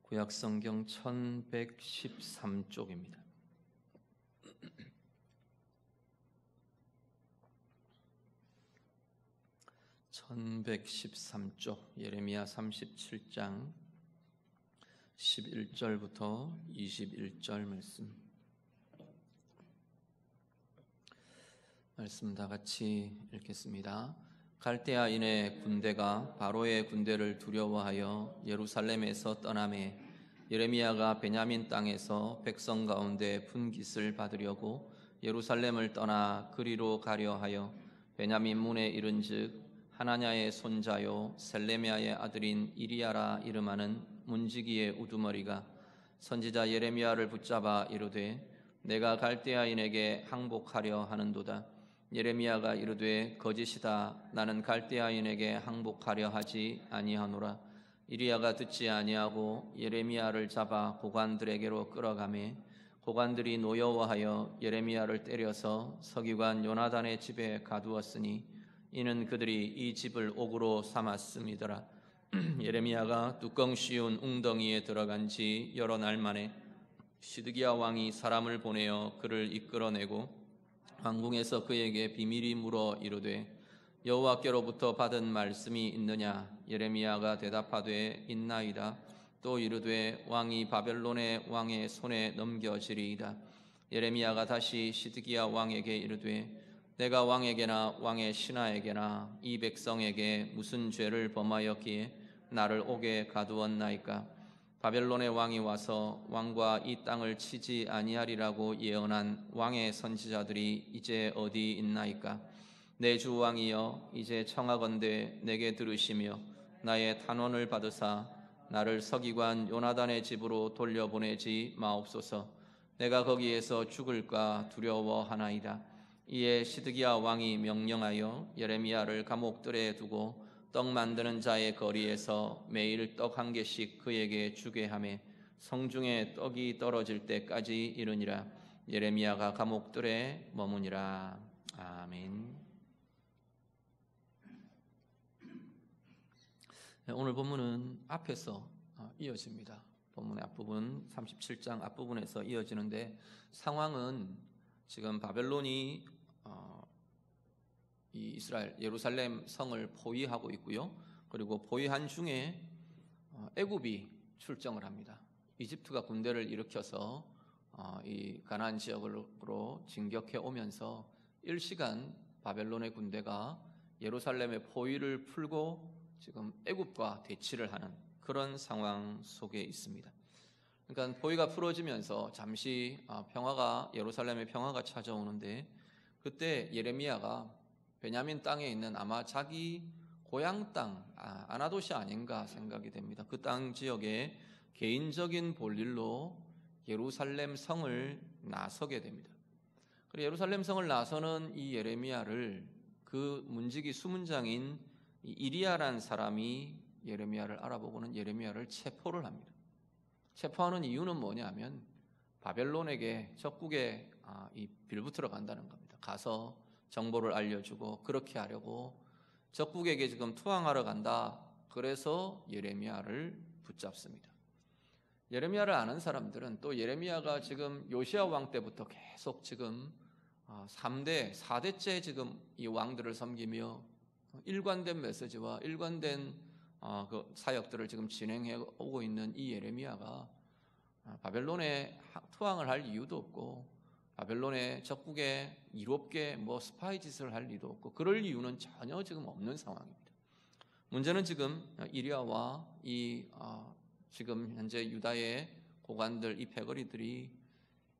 구약성경 1113쪽입니다. (1113쪽) 예레미야 37장 11절부터 21절 말씀 다 같이 읽겠습니다. 갈대아인의 군대가 바로의 군대를 두려워하여 예루살렘에서 떠나매 예레미야가 베냐민 땅에서 백성 가운데 분깃을 받으려고 예루살렘을 떠나 그리로 가려 하여 베냐민 문에 이른즉 하나냐의 손자요 셀레미야의 아들인 이리야라 이름하는 문지기의 우두머리가 선지자 예레미야를 붙잡아 이르되 내가 갈대아인에게 항복하려 하는도다. 예레미야가 이르되 거짓이다. 나는 갈대아인에게 항복하려 하지 아니하노라. 이리야가 듣지 아니하고 예레미야를 잡아 고관들에게로 끌어가매 고관들이 노여워하여 예레미야를 때려서 서기관 요나단의 집에 가두었으니 이는 그들이 이 집을 옥으로 삼았음이더라. 예레미야가 뚜껑 씌운 웅덩이에 들어간 지 여러 날 만에 시드기야 왕이 사람을 보내어 그를 이끌어내고 왕궁에서 그에게 비밀이 물어 이르되 여호와께로부터 받은 말씀이 있느냐? 예레미야가 대답하되 있나이다. 또 이르되 왕이 바벨론의 왕의 손에 넘겨지리이다. 예레미야가 다시 시드기야 왕에게 이르되 내가 왕에게나 왕의 신하에게나 이 백성에게 무슨 죄를 범하였기에 나를 옥에 가두었나이까? 바벨론의 왕이 와서 왕과 이 땅을 치지 아니하리라고 예언한 왕의 선지자들이 이제 어디 있나이까? 내 주 왕이여 이제 청하건대 내게 들으시며 나의 탄원을 받으사 나를 서기관 요나단의 집으로 돌려보내지 마옵소서. 내가 거기에서 죽을까 두려워하나이다. 이에 시드기야 왕이 명령하여 예레미야를 감옥들에 두고 떡 만드는 자의 거리에서 매일 떡 한 개씩 그에게 주게 하매 성중에 떡이 떨어질 때까지 이르니라. 예레미야가 감옥들에 머무니라. 아멘. 오늘 본문은 앞에서 이어집니다. 본문의 앞부분 37장 앞부분에서 이어지는데 상황은 지금 바벨론이 이 이스라엘 예루살렘 성을 포위하고 있고요. 그리고 포위한 중에 애굽이 출정을 합니다. 이집트가 군대를 일으켜서 이 가나안 지역으로 진격해 오면서 일시간 바벨론의 군대가 예루살렘의 포위를 풀고 지금 애굽과 대치를 하는 그런 상황 속에 있습니다. 그러니까 포위가 풀어지면서 잠시 예루살렘의 평화가 찾아오는데 그때 예레미야가 베냐민 땅에 있는 아마 자기 고향 땅 아나돗이 아닌가 생각이 됩니다. 그 땅 지역에 개인적인 볼일로 예루살렘 성을 나서게 됩니다. 그리고 예루살렘 성을 나서는 이 예레미야를 그 문지기 수문장인 이리야라는 사람이 예레미야를 알아보고는 예레미야를 체포를 합니다. 체포하는 이유는 뭐냐면 바벨론에게 적국에 빌붙으러 간다는 겁니다. 가서 정보를 알려주고 그렇게 하려고 적국에게 지금 투항하러 간다. 그래서 예레미야를 붙잡습니다. 예레미야를 아는 사람들은 또 예레미야가 지금 요시야 왕 때부터 계속 지금 4대째 지금 이 왕들을 섬기며 일관된 메시지와 일관된 그 사역들을 지금 진행해 오고 있는 이 예레미야가 바벨론에 투항을 할 이유도 없고 바벨론의 적국에 이롭게 스파이 짓을 할 리도 없고 그럴 이유는 전혀 지금 없는 상황입니다. 문제는 지금 이리야와 지금 현재 유다의 고관들 이 패거리들이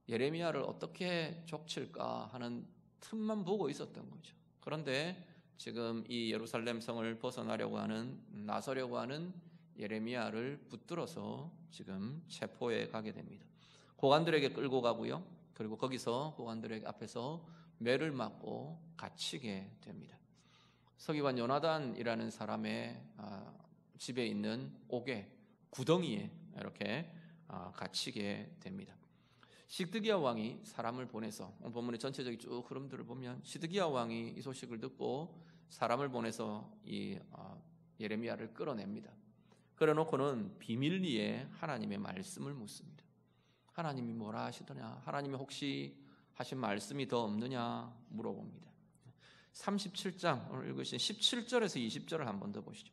예레미야를 어떻게 족칠까 하는 틈만 보고 있었던 거죠. 그런데 지금 이 예루살렘 성을 나서려고 하는 예레미야를 붙들어서 지금 체포해 가게 됩니다. 고관들에게 끌고 가고요. 그리고 거기서 고관들에게 앞에서 매를 맞고 갇히게 됩니다. 서기관 요나단이라는 사람의 집에 있는 옥에 구덩이에 이렇게 갇히게 됩니다. 시드기야 왕이 사람을 보내서 본문의 전체적인 쭉 흐름들을 보면 시드기야 왕이 이 소식을 듣고 사람을 보내서 이 예레미야를 끌어냅니다. 그래놓고는 비밀리에 하나님의 말씀을 묻습니다. 하나님이 뭐라 하시더냐? 하나님이 혹시 하신 말씀이 더 없느냐? 물어봅니다. 37장 오늘 읽으신 17절에서 20절을 한 번 더 보시죠.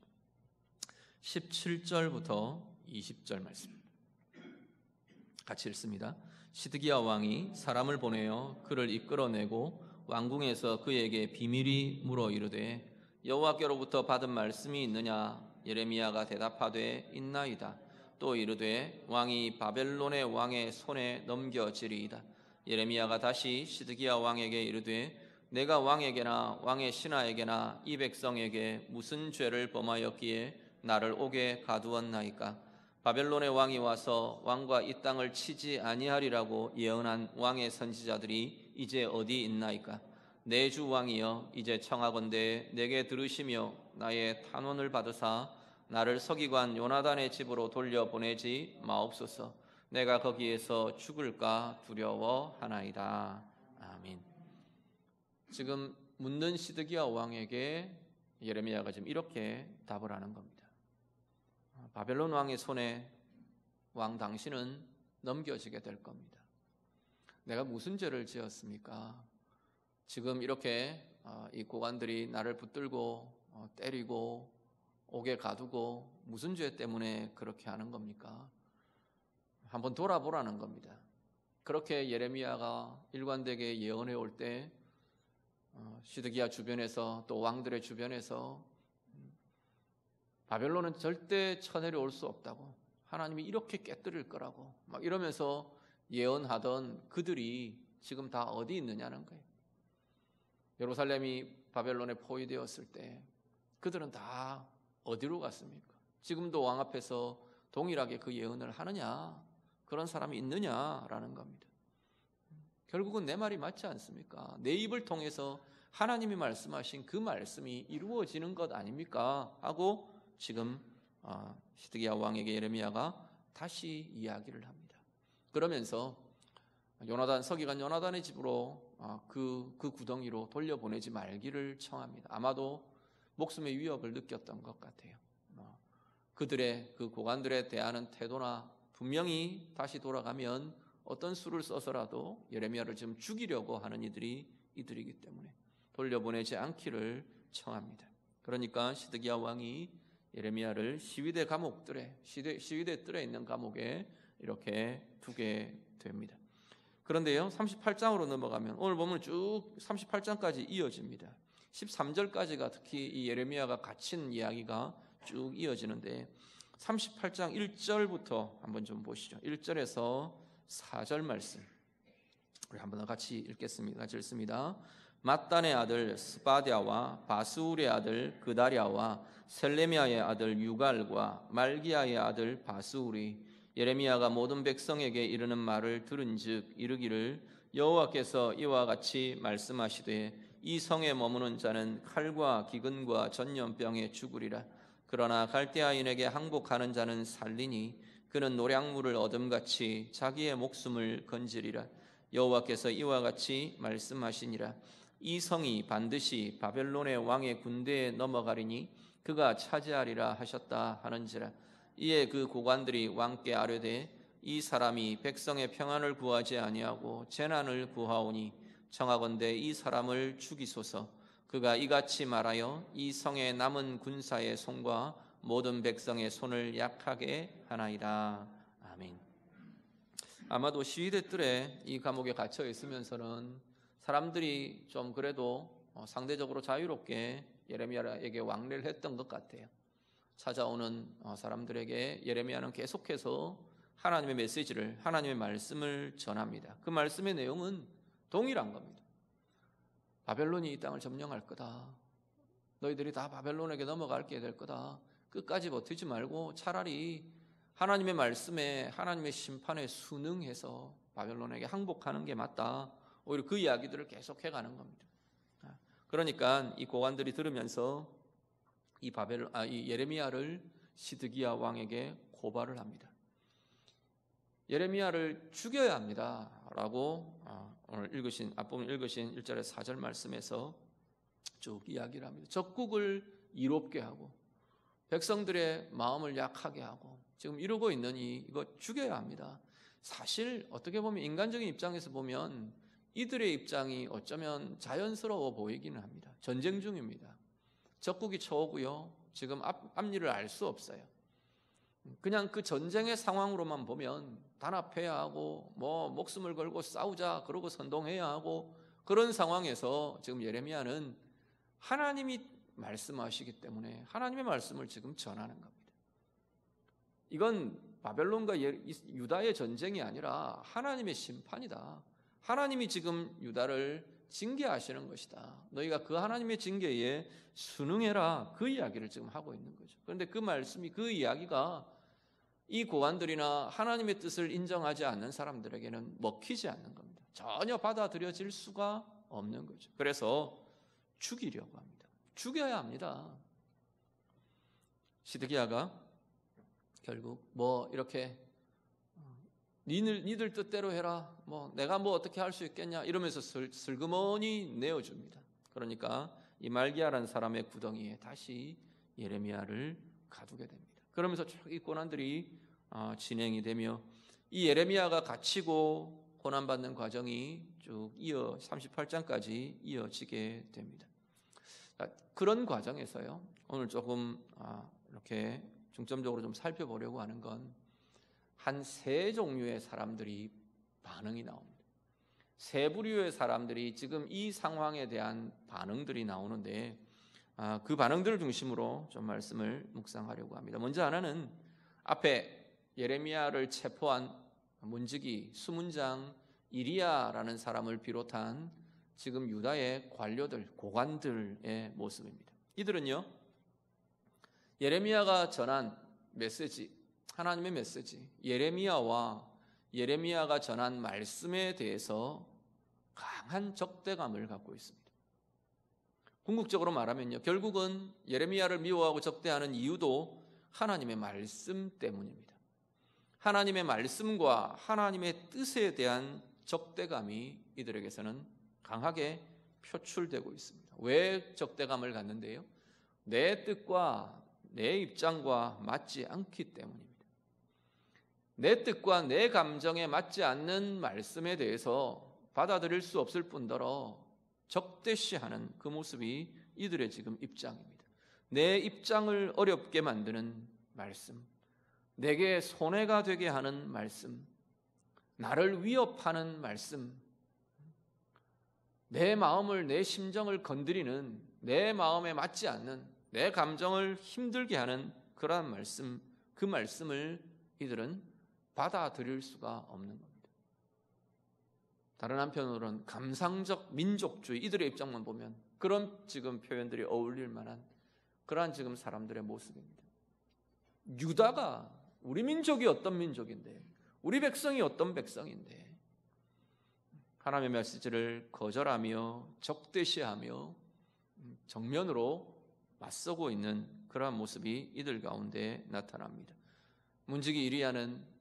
17절부터 20절 말씀 같이 읽습니다. 시드기야 왕이 사람을 보내어 그를 이끌어내고 왕궁에서 그에게 비밀이 물어 이르되 여호와께로부터 받은 말씀이 있느냐? 예레미야가 대답하되 있나이다. 또 이르되 왕이 바벨론의 왕의 손에 넘겨지리이다. 예레미야가 다시 시드기야 왕에게 이르되 내가 왕에게나 왕의 신하에게나 이 백성에게 무슨 죄를 범하였기에 나를 오게 가두었나이까? 바벨론의 왕이 와서 왕과 이 땅을 치지 아니하리라고 예언한 왕의 선지자들이 이제 어디 있나이까? 내 주 왕이여 이제 청하건대 내게 들으시며 나의 탄원을 받으사 나를 서기관 요나단의 집으로 돌려보내지 마옵소서. 내가 거기에서 죽을까 두려워하나이다. 아멘. 지금 묻는 시드기야 왕에게 예레미야가 지금 이렇게 답을 하는 겁니다. 바벨론 왕의 손에 왕 당신은 넘겨지게 될 겁니다. 내가 무슨 죄를 지었습니까? 지금 이렇게 이 고관들이 나를 붙들고 때리고 옥에 가두고 무슨 죄 때문에 그렇게 하는 겁니까? 한번 돌아보라는 겁니다. 그렇게 예레미야가 일관되게 예언해 올 때 시드기야 주변에서 또 왕들의 주변에서 바벨론은 절대 쳐내려올 수 없다고, 하나님이 이렇게 깨뜨릴 거라고 막 이러면서 예언하던 그들이 지금 다 어디 있느냐는 거예요. 예루살렘이 바벨론에 포위되었을 때 그들은 다 어디로 갔습니까? 지금도 왕 앞에서 동일하게 그 예언을 하느냐, 그런 사람이 있느냐라는 겁니다. 결국은 내 말이 맞지 않습니까? 내 입을 통해서 하나님이 말씀하신 그 말씀이 이루어지는 것 아닙니까? 하고 지금 시드기야 왕에게 예레미야가 다시 이야기를 합니다. 그러면서 요나단, 서기관 요나단의 집으로 그 구덩이로 돌려보내지 말기를 청합니다. 아마도 목숨의 위협을 느꼈던 것 같아요. 그들의 그 고관들에 대하는 태도나 분명히 다시 돌아가면 어떤 수를 써서라도 예레미야를 지금 죽이려고 하는 이들이기 때문에 돌려보내지 않기를 청합니다. 그러니까 시드기야 왕이 예레미야를 시위대 감옥들에, 시위대 뜰에 있는 감옥에 이렇게 두게 됩니다. 그런데요, 38장으로 넘어가면 오늘 보면 쭉 38장까지 이어집니다. 13절까지가 특히 이 예레미야가 갇힌 이야기가 쭉 이어지는데 38장 1절부터 한번 좀 보시죠. 1절에서 4절 말씀 우리 한번 같이 읽겠습니다. 같이 읽습니다. 맏단의 아들 스바디아와 바스울의 아들 그다랴와 셀레미야의 아들 유갈과 말기야의 아들 바스울이 예레미야가 모든 백성에게 이르는 말을 들은즉 이르기를 여호와께서 이와 같이 말씀하시되 이 성에 머무는 자는 칼과 기근과 전염병에 죽으리라. 그러나 갈대아인에게 항복하는 자는 살리니 그는 노량물을 얻음같이 자기의 목숨을 건지리라. 여호와께서 이와 같이 말씀하시니라. 이 성이 반드시 바벨론의 왕의 군대에 넘어가리니 그가 차지하리라 하셨다 하는지라. 이에 그 고관들이 왕께 아뢰되 이 사람이 백성의 평안을 구하지 아니하고 재난을 구하오니 청하건대 이 사람을 죽이소서. 그가 이같이 말하여 이 성에 남은 군사의 손과 모든 백성의 손을 약하게 하나이다. 아멘. 아마도 시위대 뜰에 이 감옥에 갇혀 있으면서는 사람들이 좀 그래도 상대적으로 자유롭게 예레미야에게 왕래를 했던 것 같아요. 찾아오는 사람들에게 예레미야는 계속해서 하나님의 메시지를, 하나님의 말씀을 전합니다. 그 말씀의 내용은 동일한 겁니다. 바벨론이 이 땅을 점령할 거다. 너희들이 다 바벨론에게 넘어가게 될 거다. 끝까지 버티지 말고 차라리 하나님의 말씀에, 하나님의 심판에 순응해서 바벨론에게 항복하는 게 맞다. 오히려 그 이야기들을 계속해 가는 겁니다. 그러니까 이 고관들이 들으면서 이 예레미야를 시드기야 왕에게 고발을 합니다. 예레미야를 죽여야 합니다라고 오늘 앞부분 읽으신 1절의 4절 말씀에서 쭉 이야기를 합니다. 적국을 이롭게 하고 백성들의 마음을 약하게 하고 지금 이러고 있느니 이거 죽여야 합니다. 사실 어떻게 보면 인간적인 입장에서 보면 이들의 입장이 어쩌면 자연스러워 보이기는 합니다. 전쟁 중입니다. 적국이 쳐오고요. 지금 앞일을 알 수 없어요. 그냥 그 전쟁의 상황으로만 보면 단합해야 하고 뭐 목숨을 걸고 싸우자 그러고 선동해야 하고 그런 상황에서 지금 예레미야는 하나님이 말씀하시기 때문에 하나님의 말씀을 지금 전하는 겁니다. 이건 바벨론과 유다의 전쟁이 아니라 하나님의 심판이다. 하나님이 지금 유다를 징계하시는 것이다. 너희가 그 하나님의 징계에 순응해라. 그 이야기를 지금 하고 있는 거죠. 그런데 그 말씀이 그 이야기가 이 고관들이나 하나님의 뜻을 인정하지 않는 사람들에게는 먹히지 않는 겁니다. 전혀 받아들여질 수가 없는 거죠. 그래서 죽이려고 합니다. 죽여야 합니다. 시드기야가 결국 뭐 이렇게 니들 뜻대로 해라. 뭐 내가 뭐 어떻게 할 수 있겠냐 이러면서 슬그머니 내어줍니다. 그러니까 이 말기야라는 사람의 구덩이에 다시 예레미야를 가두게 됩니다. 그러면서 쭉 이 고난들이 진행이 되며 이 예레미야가 갇히고 고난받는 과정이 쭉 이어 38장까지 이어지게 됩니다. 그런 과정에서요. 오늘 조금 이렇게 중점적으로 좀 살펴보려고 하는 건 한 세 종류의 사람들이 반응이 나옵니다. 세 부류의 사람들이 지금 이 상황에 대한 반응들이 나오는데 그 반응들을 중심으로 좀 말씀을 묵상하려고 합니다. 먼저 하나는 앞에 예레미야를 체포한 문지기 수문장 이리야라는 사람을 비롯한 지금 유다의 관료들, 고관들의 모습입니다. 이들은요, 예레미야가 전한 메시지, 하나님의 메시지, 예레미야와 예레미야가 전한 말씀에 대해서 강한 적대감을 갖고 있습니다. 궁극적으로 말하면요, 결국은 예레미야를 미워하고 적대하는 이유도 하나님의 말씀 때문입니다. 하나님의 말씀과 하나님의 뜻에 대한 적대감이 이들에게서는 강하게 표출되고 있습니다. 왜 적대감을 갖는데요? 내 뜻과 내 입장과 맞지 않기 때문입니다. 내 뜻과 내 감정에 맞지 않는 말씀에 대해서 받아들일 수 없을 뿐더러 적대시하는 그 모습이 이들의 지금 입장입니다. 내 입장을 어렵게 만드는 말씀, 내게 손해가 되게 하는 말씀, 나를 위협하는 말씀, 내 마음을, 내 심정을 건드리는, 내 마음에 맞지 않는, 내 감정을 힘들게 하는 그러한 말씀, 그 말씀을 이들은 받아들일 수가 없는 겁니다. 다른 한편으로는 감상적 민족주의, 이들의 입장만 보면 그런 지금 표현들이 어울릴 만한 그러한 지금 사람들의 모습입니다. 유다가 우리 민족이 어떤 민족인데, 우리 백성이 어떤 백성인데 하나님의 메시지를 거절하며 적대시하며 정면으로 맞서고 있는 그러한 모습이 이들 가운데 나타납니다. 문지기 이리야는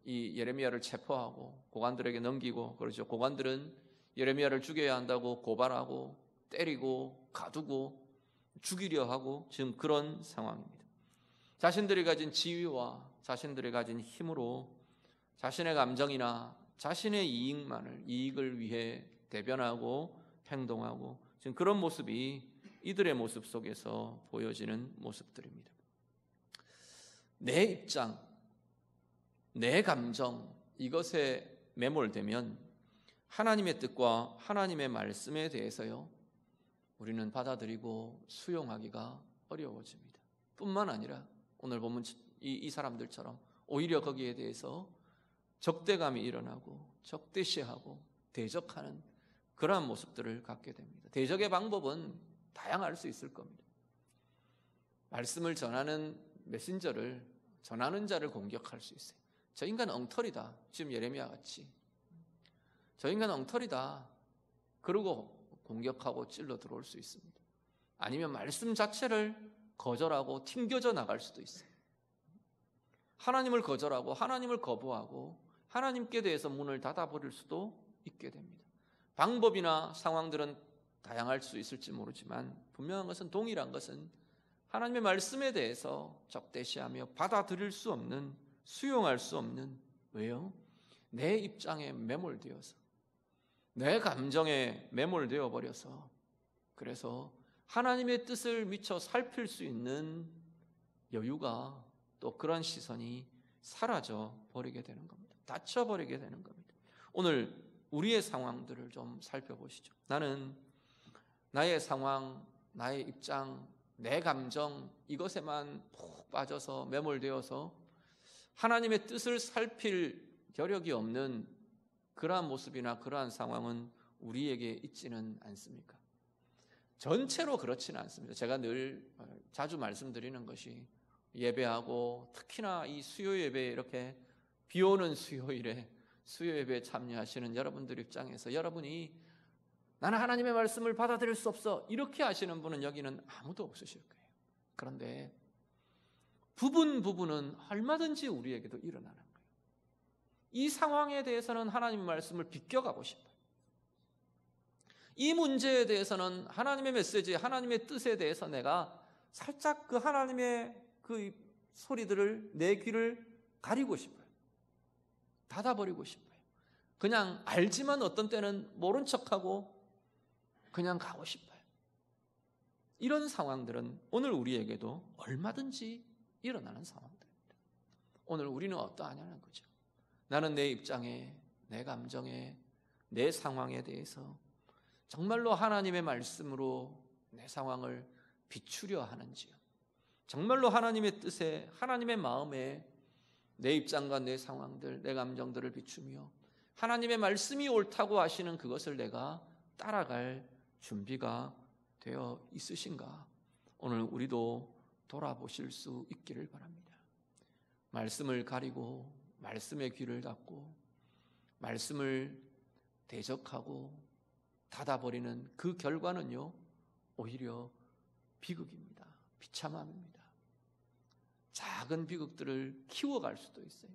이 예레미야를 체포하고 고관들에게 넘기고 그러죠. 고관들은 예레미야를 죽여야 한다고 고발하고 때리고 가두고 죽이려 하고 지금 그런 상황입니다. 자신들이 가진 지위와 자신들이 가진 힘으로 자신의 감정이나 자신의 이익을 위해 대변하고 행동하고 지금 그런 모습이 이들의 모습 속에서 보여지는 모습들입니다. 내 입장, 내 감정, 이것에 매몰되면 하나님의 뜻과 하나님의 말씀에 대해서요, 우리는 받아들이고 수용하기가 어려워집니다. 뿐만 아니라 오늘 보면 이 사람들처럼 오히려 거기에 대해서 적대감이 일어나고 적대시하고 대적하는 그러한 모습들을 갖게 됩니다. 대적의 방법은 다양할 수 있을 겁니다. 말씀을 전하는 메신저를, 전하는 자를 공격할 수 있어요. 저 인간 엉터리다. 지금 예레미야 같이. 저 인간 엉터리다. 그러고 공격하고 찔러 들어올 수 있습니다. 아니면 말씀 자체를 거절하고 튕겨져 나갈 수도 있어요. 하나님을 거절하고 하나님을 거부하고 하나님께 대해서 문을 닫아버릴 수도 있게 됩니다. 방법이나 상황들은 다양할 수 있을지 모르지만 분명한 것은, 동일한 것은 하나님의 말씀에 대해서 적대시하며 받아들일 수 없는, 수용할 수 없는, 왜요? 내 입장에 매몰되어서, 내 감정에 매몰되어 버려서, 그래서 하나님의 뜻을 미처 살필 수 있는 여유가, 또 그런 시선이 사라져 버리게 되는 겁니다. 닫혀 버리게 되는 겁니다. 오늘 우리의 상황들을 좀 살펴보시죠. 나는 나의 상황, 나의 입장, 내 감정, 이것에만 푹 빠져서 매몰되어서 하나님의 뜻을 살필 겨력이 없는 그러한 모습이나 그러한 상황은 우리에게 있지는 않습니까? 전체로 그렇지는 않습니다. 제가 늘 자주 말씀드리는 것이, 예배하고 특히나 이 수요 예배에, 이렇게 비 오는 수요일에 수요 예배에 참여하시는 여러분들 입장에서, 여러분이 나는 하나님의 말씀을 받아들일 수 없어, 이렇게 하시는 분은 여기는 아무도 없으실 거예요. 그런데 부분은 얼마든지 우리에게도 일어나는 거예요. 이 상황에 대해서는 하나님의 말씀을 비껴가고 싶어요. 이 문제에 대해서는 하나님의 메시지, 하나님의 뜻에 대해서 내가 살짝 그 하나님의 그 소리들을, 내 귀를 가리고 싶어요. 닫아버리고 싶어요. 그냥 알지만 어떤 때는 모른 척하고 그냥 가고 싶어요. 이런 상황들은 오늘 우리에게도 얼마든지 일어나는 상황들입니다. 오늘 우리는 어떠하냐는 거죠. 나는 내 입장에, 내 감정에, 내 상황에 대해서 정말로 하나님의 말씀으로 내 상황을 비추려 하는지요? 정말로 하나님의 뜻에, 하나님의 마음에 내 입장과 내 상황들, 내 감정들을 비추며 하나님의 말씀이 옳다고 하시는 그것을 내가 따라갈 준비가 되어 있으신가? 오늘 우리도 돌아보실 수 있기를 바랍니다. 말씀을 가리고 말씀의 귀를 닫고 말씀을 대적하고 닫아버리는 그 결과는요, 오히려 비극입니다. 비참함입니다. 작은 비극들을 키워갈 수도 있어요.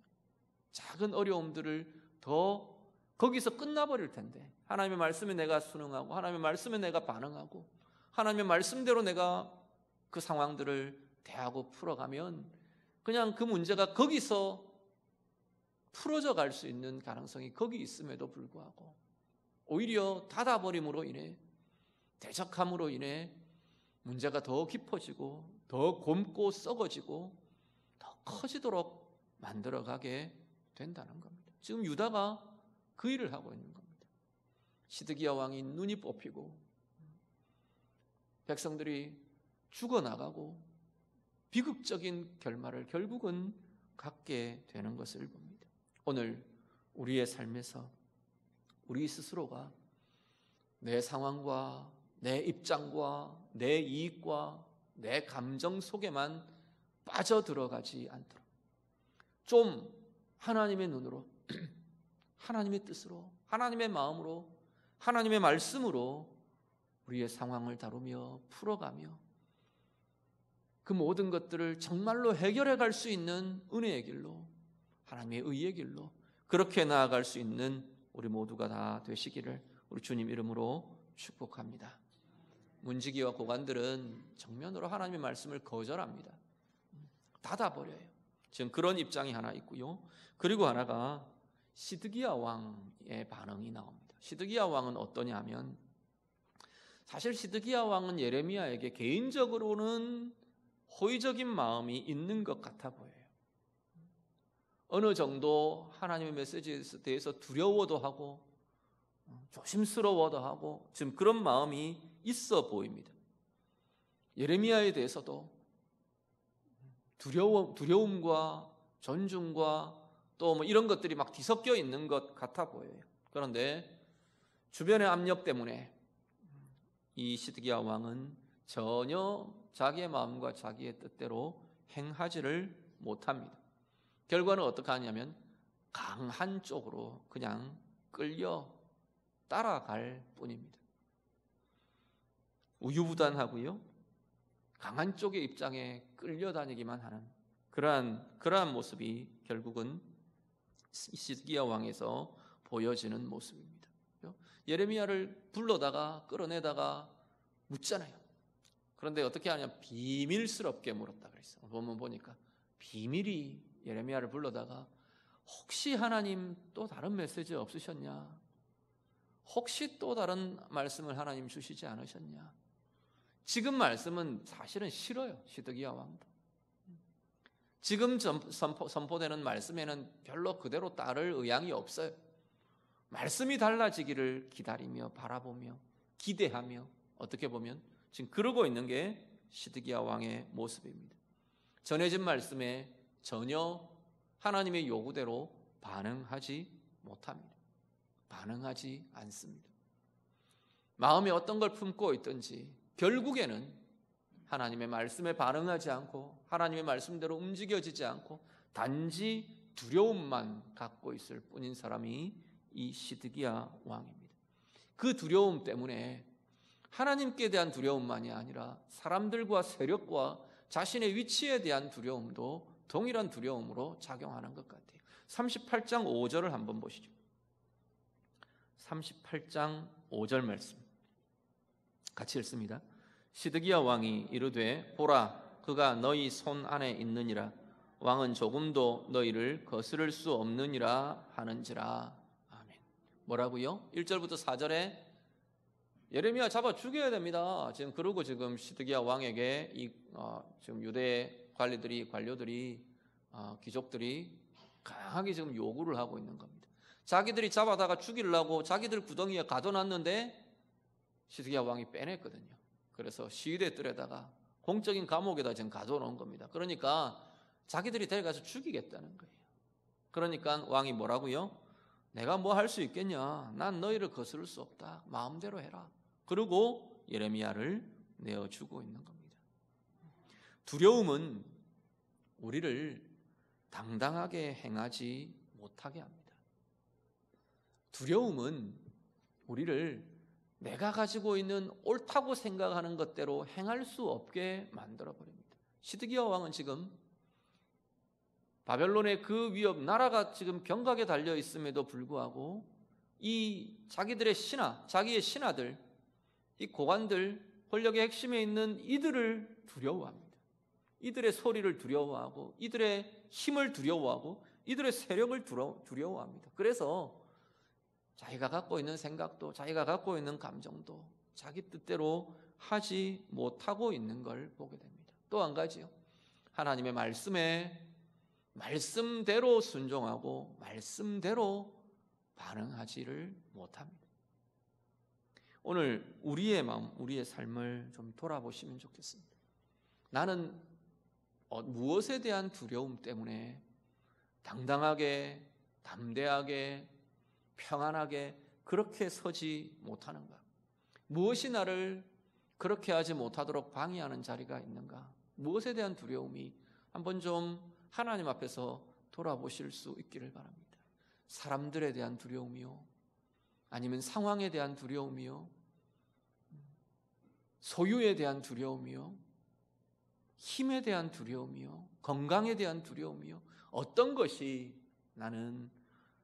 작은 어려움들을 더 거기서 끝나버릴 텐데, 하나님의 말씀에 내가 순응하고 하나님의 말씀에 내가 반응하고 하나님의 말씀대로 내가 그 상황들을 대하고 풀어가면 그냥 그 문제가 거기서 풀어져 갈 수 있는 가능성이 거기 있음에도 불구하고 오히려 닫아버림으로 인해, 대적함으로 인해 문제가 더 깊어지고 더 곪고 썩어지고 더 커지도록 만들어가게 된다는 겁니다. 지금 유다가 그 일을 하고 있는 겁니다. 시드기야 왕이 눈이 뽑히고 백성들이 죽어나가고 비극적인 결말을 결국은 갖게 되는 것을 봅니다. 오늘 우리의 삶에서 우리 스스로가 내 상황과 내 입장과 내 이익과 내 감정 속에만 빠져들어가지 않도록 좀 하나님의 눈으로, 하나님의 뜻으로, 하나님의 마음으로, 하나님의 말씀으로 우리의 상황을 다루며 풀어가며 그 모든 것들을 정말로 해결해 갈 수 있는 은혜의 길로, 하나님의 의의 길로 그렇게 나아갈 수 있는 우리 모두가 다 되시기를 우리 주님 이름으로 축복합니다. 문지기와 고관들은 정면으로 하나님의 말씀을 거절합니다. 닫아버려요. 지금 그런 입장이 하나 있고요. 그리고 하나가 시드기야 왕의 반응이 나옵니다. 시드기야 왕은 어떠냐 하면, 사실 시드기야 왕은 예레미야에게 개인적으로는 호의적인 마음이 있는 것 같아 보여요. 어느 정도 하나님의 메시지에 대해서 두려워도 하고 조심스러워도 하고 지금 그런 마음이 있어 보입니다. 예레미야에 대해서도 두려움과 존중과 또 뭐 이런 것들이 막 뒤섞여 있는 것 같아 보여요. 그런데 주변의 압력 때문에 이 시드기야 왕은 전혀 자기의 마음과 자기의 뜻대로 행하지를 못합니다. 결과는 어떻게 하냐면 강한 쪽으로 그냥 끌려 따라갈 뿐입니다. 우유부단하고요, 강한 쪽의 입장에 끌려다니기만 하는 그러한 모습이 결국은 시드기야 왕에서 보여지는 모습입니다. 예레미야를 불러다가 끌어내다가 묻잖아요. 그런데 어떻게 하냐? 비밀스럽게 물었다 그랬어. 보니까 비밀이 예레미야를 불러다가 혹시 하나님 또 다른 메시지 없으셨냐? 혹시 또 다른 말씀을 하나님 주시지 않으셨냐? 지금 말씀은 사실은 싫어요. 시드기야 왕도. 지금 선포되는 말씀에는 별로 그대로 따를 의향이 없어요. 말씀이 달라지기를 기다리며 바라보며 기대하며 어떻게 보면 지금 그러고 있는 게 시드기야 왕의 모습입니다. 전해진 말씀에 전혀 하나님의 요구대로 반응하지 못합니다. 반응하지 않습니다. 마음에 어떤 걸 품고 있든지 결국에는 하나님의 말씀에 반응하지 않고 하나님의 말씀대로 움직여지지 않고 단지 두려움만 갖고 있을 뿐인 사람이 이 시드기야 왕입니다. 그 두려움 때문에 하나님께 대한 두려움만이 아니라 사람들과 세력과 자신의 위치에 대한 두려움도 동일한 두려움으로 작용하는 것 같아요. 38장 5절을 한번 보시죠. 38장 5절 말씀 같이 읽습니다. 시드기야 왕이 이르되 보라 그가 너희 손 안에 있느니라 왕은 조금도 너희를 거스를 수 없느니라 하는지라. 아멘. 뭐라고요? 1절부터 4절에 예레미야 잡아 죽여야 됩니다. 지금 시드기야 왕에게 지금 유대 관료들이 귀족들이 강하게 지금 요구를 하고 있는 겁니다. 자기들이 잡아다가 죽이려고 자기들 구덩이에 가둬놨는데 시드기야 왕이 빼냈거든요. 그래서 시위대 뜰에다가 공적인 감옥에다 지금 가둬놓은 겁니다. 그러니까 자기들이 데려가서 죽이겠다는 거예요. 그러니까 왕이 뭐라고요? 내가 뭐 할 수 있겠냐? 난 너희를 거스를 수 없다. 마음대로 해라. 그리고 예레미야를 내어주고 있는 겁니다. 두려움은 우리를 당당하게 행하지 못하게 합니다. 두려움은 우리를 내가 가지고 있는 옳다고 생각하는 것대로 행할 수 없게 만들어버립니다. 시드기야 왕은 지금 바벨론의 그 위협, 나라가 지금 병각에 달려 있음에도 불구하고 이 자기들의 자기의 신하들, 이 고관들, 권력의 핵심에 있는 이들을 두려워합니다. 이들의 소리를 두려워하고 이들의 힘을 두려워하고 이들의 세력을 두려워합니다. 그래서 자기가 갖고 있는 생각도 자기가 갖고 있는 감정도 자기 뜻대로 하지 못하고 있는 걸 보게 됩니다. 또 한 가지요. 하나님의 말씀대로 순종하고 말씀대로 반응하지를 못합니다. 오늘 우리의 마음, 우리의 삶을 좀 돌아보시면 좋겠습니다. 나는 무엇에 대한 두려움 때문에 당당하게, 담대하게, 평안하게 그렇게 서지 못하는가? 무엇이 나를 그렇게 하지 못하도록 방해하는 자리가 있는가? 무엇에 대한 두려움이 한번 좀 하나님 앞에서 돌아보실 수 있기를 바랍니다. 사람들에 대한 두려움이요? 아니면 상황에 대한 두려움이요? 소유에 대한 두려움이요? 힘에 대한 두려움이요? 건강에 대한 두려움이요? 어떤 것이 나는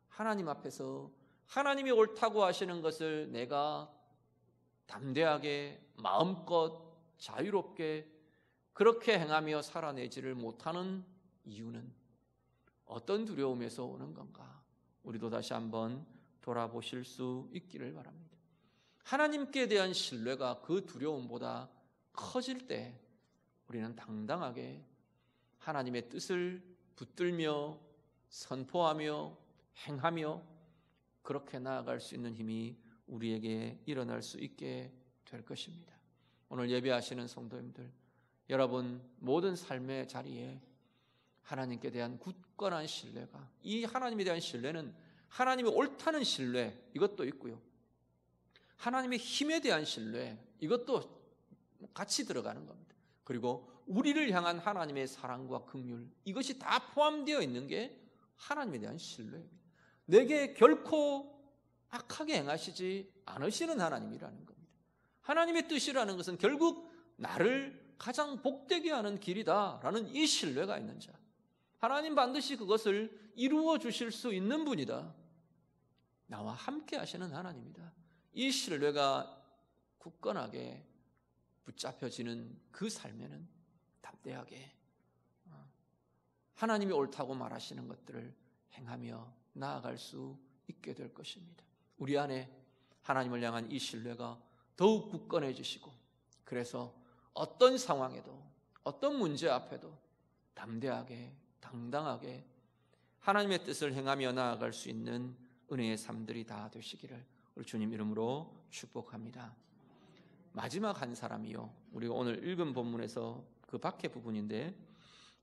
하나님 앞에서 하나님이 옳다고 하시는 것을 내가 담대하게 마음껏 자유롭게 그렇게 행하며 살아내지를 못하는 이유는 어떤 두려움에서 오는 건가? 우리도 다시 한번 돌아보실 수 있기를 바랍니다. 하나님께 대한 신뢰가 그 두려움보다 커질 때 우리는 당당하게 하나님의 뜻을 붙들며 선포하며 행하며 그렇게 나아갈 수 있는 힘이 우리에게 일어날 수 있게 될 것입니다. 오늘 예배하시는 성도님들, 여러분 모든 삶의 자리에 하나님께 대한 굳건한 신뢰가, 이 하나님에 대한 신뢰는 하나님이 옳다는 신뢰 이것도 있고요, 하나님의 힘에 대한 신뢰 이것도 같이 들어가는 겁니다. 그리고 우리를 향한 하나님의 사랑과 긍휼 이것이 다 포함되어 있는 게 하나님에 대한 신뢰입니다. 내게 결코 악하게 행하시지 않으시는 하나님이라는 겁니다. 하나님의 뜻이라는 것은 결국 나를 가장 복되게 하는 길이다라는 이 신뢰가 있는 자, 하나님 반드시 그것을 이루어 주실 수 있는 분이다, 나와 함께 하시는 하나님이다, 이 신뢰가 굳건하게 붙잡혀지는 그 삶에는 담대하게 하나님이 옳다고 말하시는 것들을 행하며 나아갈 수 있게 될 것입니다. 우리 안에 하나님을 향한 이 신뢰가 더욱 굳건해지시고, 그래서 어떤 상황에도 어떤 문제 앞에도 담대하게 당당하게 하나님의 뜻을 행하며 나아갈 수 있는 은혜의 삶들이 다 되시기를 우리 주님 이름으로 축복합니다. 마지막 한 사람이요, 우리가 오늘 읽은 본문에서 그 밖의 부분인데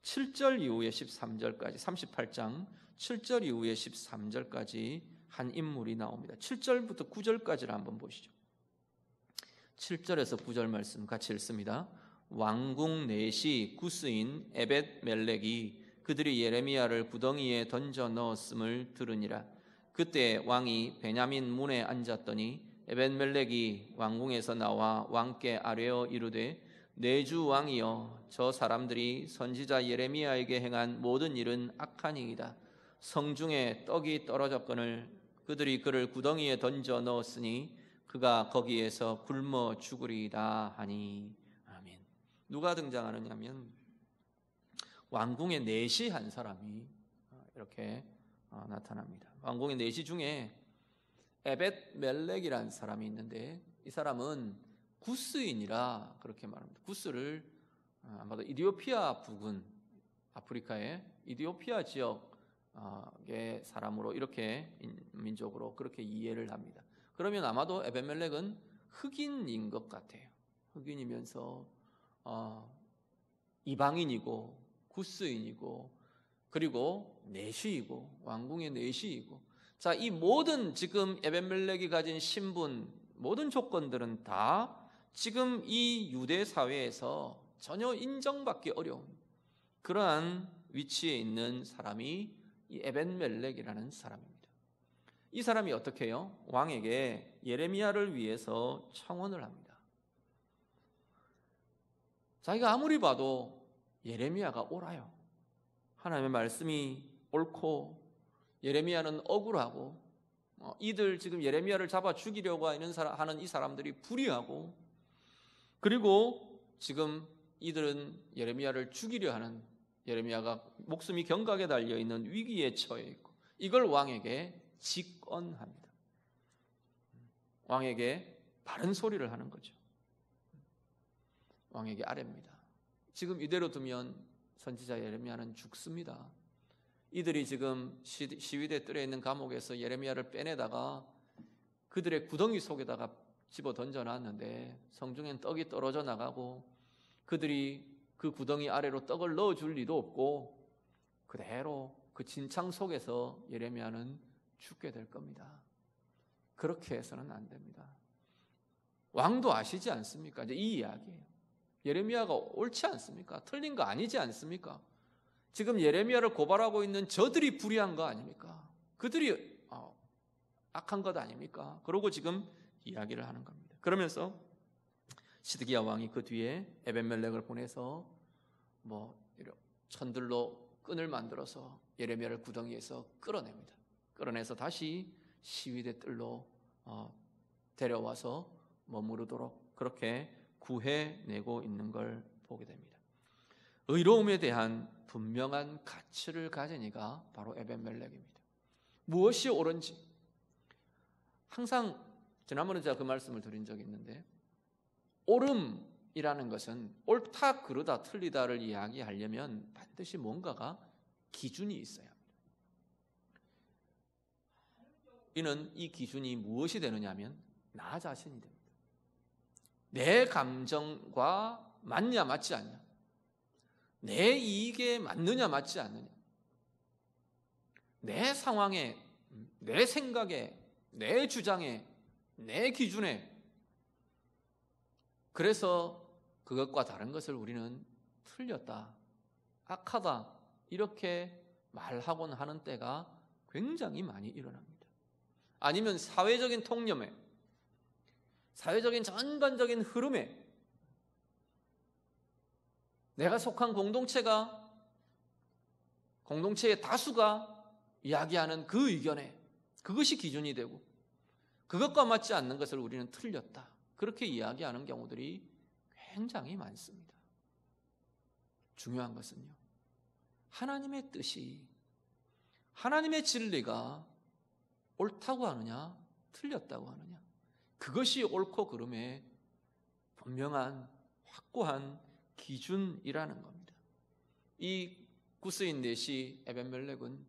7절 이후에 13절까지, 38장 7절 이후에 13절까지 한 인물이 나옵니다. 7절부터 9절까지를 한번 보시죠. 7절에서 9절 말씀 같이 읽습니다. 왕궁 내시 구스인 에벳 멜렉이 그들이 예레미야를 구덩이에 던져 넣었음을 들으니라. 그때 왕이 베냐민 문에 앉았더니 에벳 멜렉이 왕궁에서 나와 왕께 아뢰어 이르되, 내 주 왕이여, 저 사람들이 선지자 예레미야에게 행한 모든 일은 악하니이다. 성중에 떡이 떨어졌거늘 그들이 그를 구덩이에 던져 넣었으니 그가 거기에서 굶어 죽으리이다 하니. 아멘. 누가 등장하느냐면 왕궁의 내시 한 사람이 이렇게 나타납니다. 왕궁의 내시 중에 에벳 멜렉이라는 사람이 있는데, 이 사람은 구스인이라 그렇게 말합니다. 구스를 아마도 이디오피아 부근, 아프리카의 이디오피아 지역의 사람으로 이렇게 민족으로 그렇게 이해를 합니다. 그러면 아마도 에벳 멜렉은 흑인인 것 같아요. 흑인이면서 이방인이고 구스인이고 그리고 내시이고 왕궁의 내시이고, 자, 이 모든 지금 에벳 멜렉이 가진 신분, 모든 조건들은 다 지금 이 유대 사회에서 전혀 인정받기 어려운 그러한 위치에 있는 사람이 이 에벳 멜렉이라는 사람입니다. 이 사람이 어떻게 해요? 왕에게 예레미야를 위해서 청원을 합니다. 자기가 아무리 봐도 예레미야가 옳아요. 하나님의 말씀이 옳고 예레미야는 억울하고, 이들 지금 예레미야를 잡아 죽이려고 하는 이 사람들이 불의하고, 그리고 지금 이들은 예레미야를 죽이려 하는, 예레미야가 목숨이 경각에 달려있는 위기에 처해 있고, 이걸 왕에게 직언합니다. 왕에게 바른 소리를 하는 거죠. 왕에게 아뢰입니다. 지금 이대로 두면 선지자 예레미야는 죽습니다. 이들이 지금 시위대 뜰에 있는 감옥에서 예레미야를 빼내다가 그들의 구덩이 속에다가 집어 던져놨는데 성중엔 떡이 떨어져 나가고, 그들이 그 구덩이 아래로 떡을 넣어줄 리도 없고 그대로 그 진창 속에서 예레미야는 죽게 될 겁니다. 그렇게 해서는 안 됩니다. 왕도 아시지 않습니까? 이제 이 이야기예요. 예레미야가 옳지 않습니까? 틀린 거 아니지 않습니까? 지금 예레미야를 고발하고 있는 저들이 불의한 거 아닙니까? 그들이 악한 것 아닙니까? 그러고 지금 이야기를 하는 겁니다. 그러면서 시드기야 왕이 그 뒤에 에벳멜렉을 보내서 천들로 끈을 만들어서 예레미야를 구덩이에서 끌어냅니다. 끌어내서 다시 시위대 뜰로 데려와서 머무르도록 그렇게 구해내고 있는 걸 보게 됩니다. 의로움에 대한 분명한 가치를 가진 이가 바로 에벳멜렉입니다. 무엇이 옳은지 항상, 지난번에 제가 그 말씀을 드린 적이 있는데, 옳음이라는 것은 옳다 그르다 틀리다를 이야기하려면 반드시 뭔가가 기준이 있어야 합니다. 우리는 이 기준이 무엇이 되느냐면 나 자신이 됩니다. 내 감정과 맞냐 맞지 않냐, 내 이익에 맞느냐 맞지 않느냐, 내 상황에, 내 생각에, 내 주장에, 내 기준에, 그래서 그것과 다른 것을 우리는 틀렸다, 악하다 이렇게 말하곤 하는 때가 굉장히 많이 일어납니다. 아니면 사회적인 통념에, 사회적인 전반적인 흐름에, 내가 속한 공동체의 다수가 이야기하는 그 의견에 그것이 기준이 되고, 그것과 맞지 않는 것을 우리는 틀렸다 그렇게 이야기하는 경우들이 굉장히 많습니다. 중요한 것은요, 하나님의 뜻이, 하나님의 진리가 옳다고 하느냐 틀렸다고 하느냐, 그것이 옳고 그름의 분명한 확고한 기준이라는 겁니다. 이 구스인 넷이 에벤멜렉은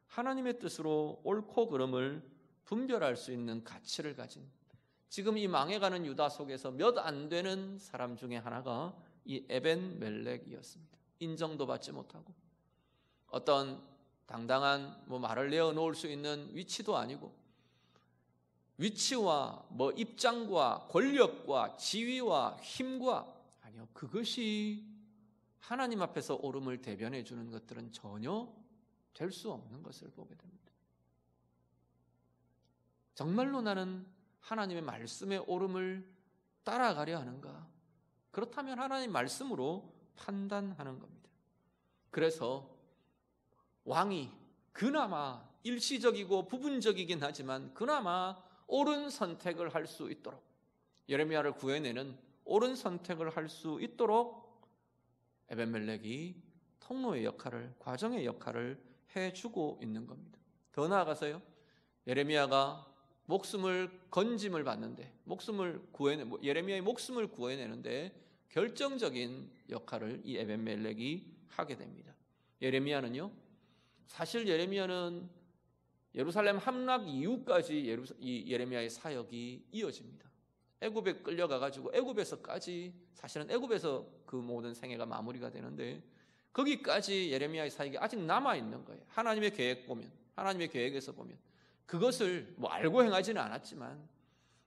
하나님의 뜻으로 옳고 그름을 분별할 수 있는 가치를 가진, 지금 이 망해가는 유다 속에서 몇 안 되는 사람 중에 하나가 이 에벤멜렉이었습니다. 인정도 받지 못하고 어떤 당당한 말을 내어놓을 수 있는 위치도 아니고, 위치와 입장과 권력과 지위와 힘과, 아니요, 그것이 하나님 앞에서 옳음을 대변해 주는 것들은 전혀 될 수 없는 것을 보게 됩니다. 정말로 나는 하나님의 말씀의 옳음을 따라가려 하는가? 그렇다면 하나님 말씀으로 판단하는 겁니다. 그래서 왕이 그나마 일시적이고 부분적이긴 하지만 그나마 옳은 선택을 할 수 있도록, 예레미야를 구해내는 옳은 선택을 할 수 있도록 에벤멜렉이 통로의 역할을, 과정의 역할을 해주고 있는 겁니다. 더 나아가서요, 예레미야가 목숨을 건짐을 받는데, 예레미야의 목숨을 구해내는데 결정적인 역할을 이 에벤멜렉이 하게 됩니다. 사실 예레미야는 예루살렘 함락 이후까지 이 예레미야의 사역이 이어집니다. 애굽에 끌려가가지고 애굽에서까지, 사실은 애굽에서 그 모든 생애가 마무리가 되는데 거기까지 예레미야의 사역이 아직 남아있는 거예요. 하나님의 계획에서 보면 그것을 알고 행하지는 않았지만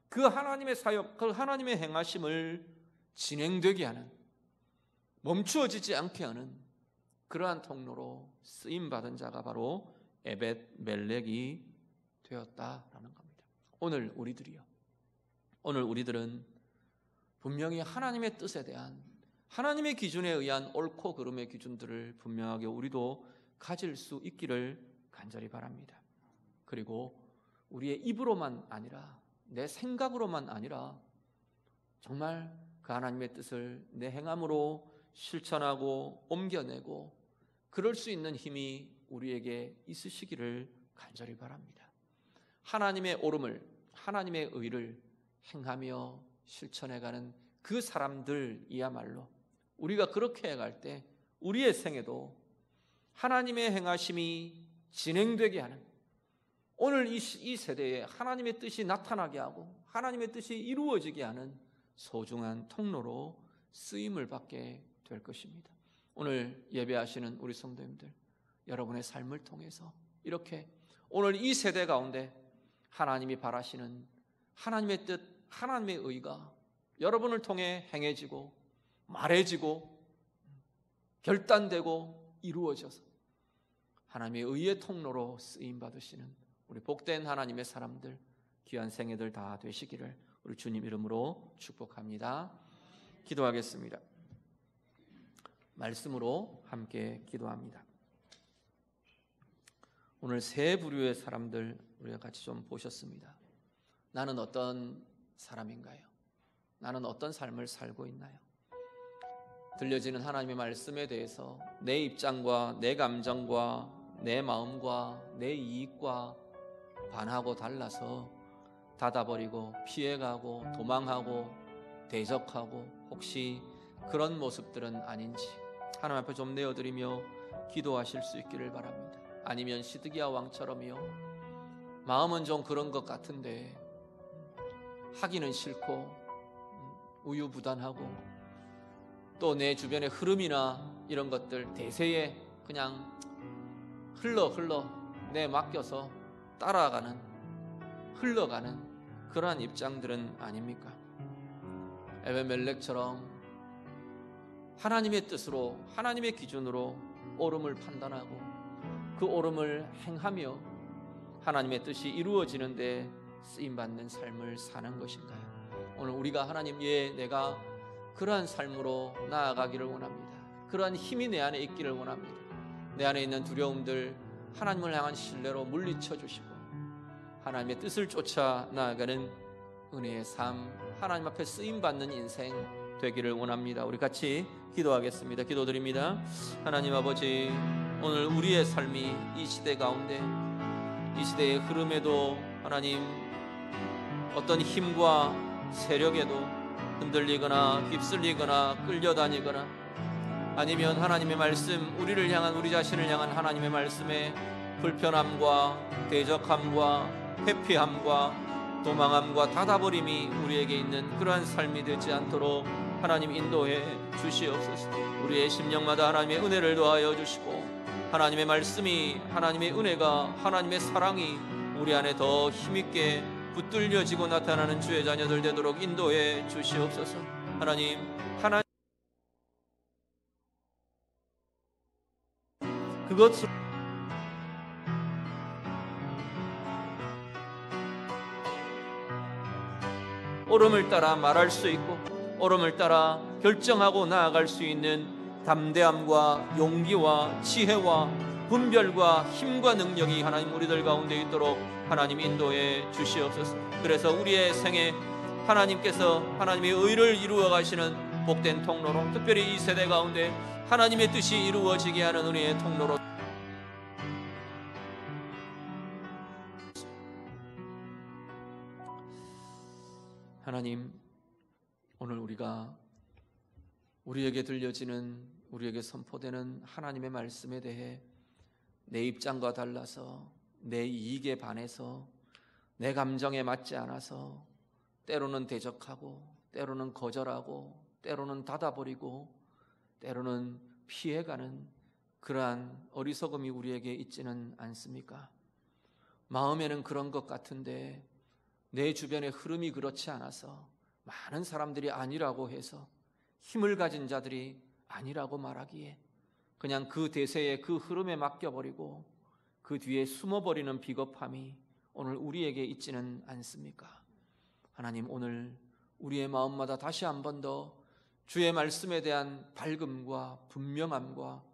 그 하나님의 사역, 그 하나님의 행하심을 진행되게 하는, 멈추어지지 않게 하는 그러한 통로로 쓰임받은 자가 바로 에벳멜렉이 되었다라는 겁니다. 오늘 우리들은 분명히 하나님의 뜻에 대한, 하나님의 기준에 의한 옳고 그름의 기준들을 분명하게 우리도 가질 수 있기를 간절히 바랍니다. 그리고 우리의 입으로만 아니라, 내 생각으로만 아니라 정말 그 하나님의 뜻을 내 행함으로 실천하고 옮겨내고 그럴 수 있는 힘이 우리에게 있으시기를 간절히 바랍니다. 하나님의 옳음을, 하나님의 의를 행하며 실천해가는 그 사람들이야말로 우리가 그렇게 해갈 때 우리의 생에도 하나님의 행하심이 진행되게 하는, 오늘 이 세대에 하나님의 뜻이 나타나게 하고 하나님의 뜻이 이루어지게 하는 소중한 통로로 쓰임을 받게 될 것입니다. 오늘 예배하시는 우리 성도님들, 여러분의 삶을 통해서 이렇게 오늘 이 세대 가운데 하나님이 바라시는 하나님의 뜻, 하나님의 의가 여러분을 통해 행해지고 말해지고 결단되고 이루어져서 하나님의 의의 통로로 쓰임받으시는 우리 복된 하나님의 사람들, 귀한 생애들 다 되시기를 우리 주님 이름으로 축복합니다. 기도하겠습니다. 말씀으로 함께 기도합니다. 오늘 세 부류의 사람들 우리가 같이 좀 보셨습니다. 나는 어떤 사람인가요? 나는 어떤 삶을 살고 있나요? 들려지는 하나님의 말씀에 대해서 내 입장과 내 감정과 내 마음과 내 이익과 반하고 달라서 닫아버리고 피해가고 도망하고 대적하고 혹시 그런 모습들은 아닌지 하나님 앞에 좀 내어드리며 기도하실 수 있기를 바랍니다. 아니면 시드기야 왕처럼요, 마음은 좀 그런 것 같은데 하기는 싫고 우유부단하고 또 내 주변의 흐름이나 이런 것들 대세에 그냥 흘러 내 맡겨서 따라가는, 흘러가는 그러한 입장들은 아닙니까? 에벤멜렉처럼 하나님의 뜻으로, 하나님의 기준으로 옳음을 판단하고 그 옳음을 행하며 하나님의 뜻이 이루어지는데 쓰임받는 삶을 사는 것인가요? 오늘 우리가 하나님, 내가 그러한 삶으로 나아가기를 원합니다. 그러한 힘이 내 안에 있기를 원합니다. 내 안에 있는 두려움들 하나님을 향한 신뢰로 물리쳐 주시고 하나님의 뜻을 쫓아 나아가는 은혜의 삶, 하나님 앞에 쓰임받는 인생 되기를 원합니다. 우리 같이 기도하겠습니다. 기도드립니다. 하나님 아버지, 오늘 우리의 삶이 이 시대 가운데, 이 시대의 흐름에도 하나님 어떤 힘과 세력에도 흔들리거나 휩쓸리거나 끌려다니거나, 아니면 하나님의 말씀, 우리를 향한, 우리 자신을 향한 하나님의 말씀에 불편함과 대적함과 회피함과 도망함과 닫아버림이 우리에게 있는 그러한 삶이 되지 않도록 하나님 인도해 주시옵소서. 우리의 심령마다 하나님의 은혜를 더하여 주시고, 하나님의 말씀이, 하나님의 은혜가, 하나님의 사랑이 우리 안에 더 힘있게 붙들려지고 나타나는 주의 자녀들 되도록 인도해 주시옵소서. 하나님 그것을 옳음을 따라 말할 수 있고, 옳음을 따라 결정하고 나아갈 수 있는 담대함과 용기와 지혜와 분별과 힘과 능력이 하나님 우리들 가운데 있도록 하나님 인도해 주시옵소서. 그래서 우리의 생에 하나님께서 하나님의 의를 이루어 가시는 복된 통로로, 특별히 이 세대 가운데 하나님의 뜻이 이루어지게 하는 은혜의 통로로 하나님, 오늘 우리에게 들려지는, 우리에게 선포되는 하나님의 말씀에 대해 내 입장과 달라서, 내 이익에 반해서, 내 감정에 맞지 않아서 때로는 대적하고, 때로는 거절하고, 때로는 닫아버리고, 때로는 피해가는 그러한 어리석음이 우리에게 있지는 않습니까? 마음에는 그런 것 같은데 내 주변의 흐름이 그렇지 않아서, 많은 사람들이 아니라고 해서, 힘을 가진 자들이 아니라고 말하기에 그냥 그 대세에, 그 흐름에 맡겨버리고 그 뒤에 숨어버리는 비겁함이 오늘 우리에게 있지는 않습니까? 하나님, 오늘 우리의 마음마다 다시 한 번 더 주의 말씀에 대한 밝음과 분명함과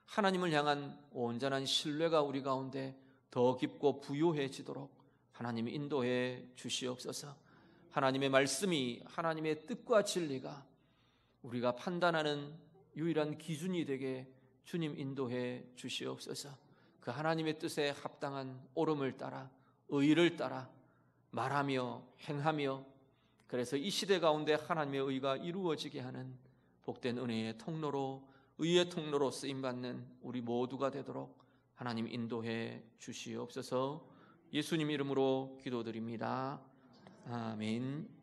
하나님을 향한 온전한 신뢰가 우리 가운데 더 깊고 부유해지도록 하나님이 인도해 주시옵소서. 하나님의 말씀이, 하나님의 뜻과 진리가 우리가 판단하는 유일한 기준이 되게 주님 인도해 주시옵소서. 그 하나님의 뜻에 합당한 옳음을 따라, 의를 따라 말하며 행하며, 그래서 이 시대 가운데 하나님의 의가 이루어지게 하는 복된 은혜의 통로로, 의의 통로로 쓰임받는 우리 모두가 되도록 하나님 인도해 주시옵소서. 예수님 이름으로 기도드립니다. 아멘.